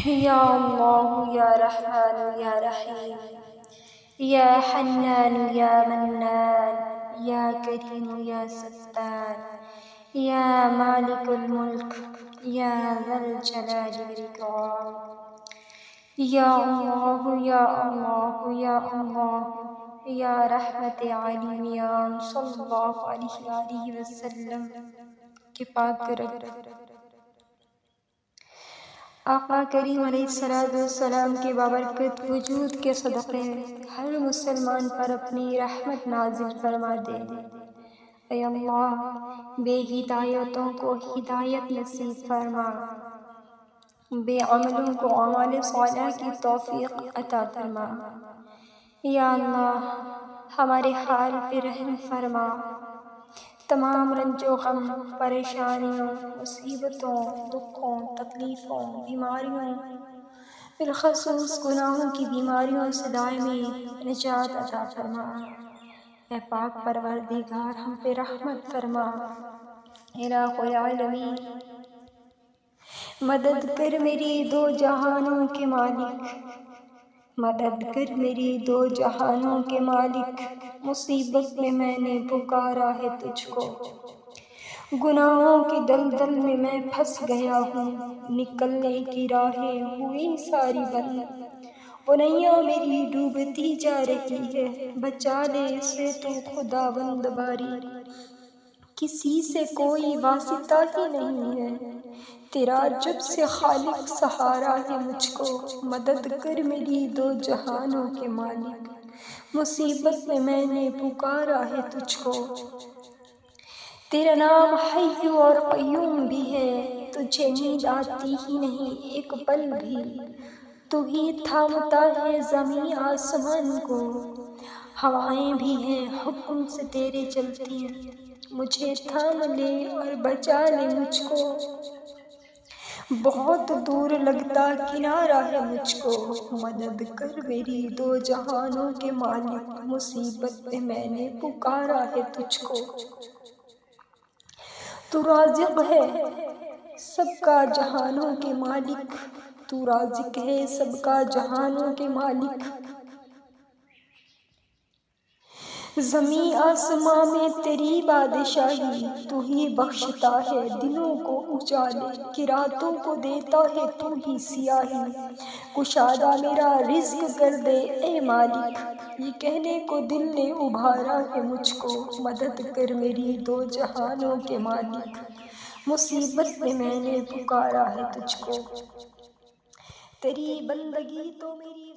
یا اللہ یا رحمان یا رحیم یا حنان یا منان یا کریم یا ستار یا مالک الملک یا ذا الجلال والاکرام یا اللہ یا اللہ یا اللہ یا رحمت عالم یا صلی اللہ علیہ وآلہ وسلم کے پاک رب آقا کریم علیہ السلام کے بابرکت وجود کے صدقے ہر مسلمان پر اپنی رحمت نازل فرما دے۔ اے اللہ، بے ہدایتوں کو ہدایت نصیب فرما، بے عملوں کو اعمال صالحہ کی توفیق عطا فرما۔ یا اللہ، ہمارے حال پہ رحم فرما، تمام رنج و غم، پریشانیوں، مصیبتوں، دکھوں، تکلیفوں، بیماریوں، بالخصوص گناہوں کی بیماریوں سے دائمی نجات عطا فرما۔ اے پاک پروردگار، ہم پہ رحمت فرما۔ الہ العالمین، مدد کر میری دو جہانوں کے مالک، مدد کر میری دو جہانوں کے مالک، مصیبت میں میں نے پکارا ہے تجھ کو، گناہوں کی دلدل میں میں پھنس گیا ہوں، نکلنے کی راہیں ہوئی ساری بند، وہ نیا میری ڈوبتی جا رہی ہے، بچا لے اسے تو خداوند باری، کسی سے کوئی واسطہ ہی نہیں ہے، تیرا جب سے خالق سہارا ہے مجھ کو، مدد کر میری دو جہانوں کے مالک، مصیبت میں نے پکارا ہے تجھ کو، تیرا نام حی اور قیوم بھی ہے، تجھے نیند آتی ہی نہیں ایک پل بھی، تو ہی تھامتا ہے زمین آسمان کو، ہوائیں بھی ہیں حکم سے تیرے چلتی، مجھے تھام لے اور بچا لے مجھ کو، بہت دور لگتا کنارہ ہے مجھ کو، مدد کر میری دو جہانوں کے مالک، مصیبت میں میں نے پکارا ہے تجھ کو، تو رازق ہے سب کا جہانوں کے مالک، تو رازق ہے سب کا جہانوں کے مالک، زمین آسماں میں تیری بادشاہی، تو ہی بخشتا ہے دنوں کو اجالے، کہ راتوں کو دیتا ہے تو ہی سیاہی، کشادہ میرا رزق کر دے اے مالک، یہ کہنے کو دل نے ابھارا ہے مجھ کو، مدد کر میری دو جہانوں کے مالک، مصیبت میں نے پکارا ہے تجھ کو، تیری بندگی تو میری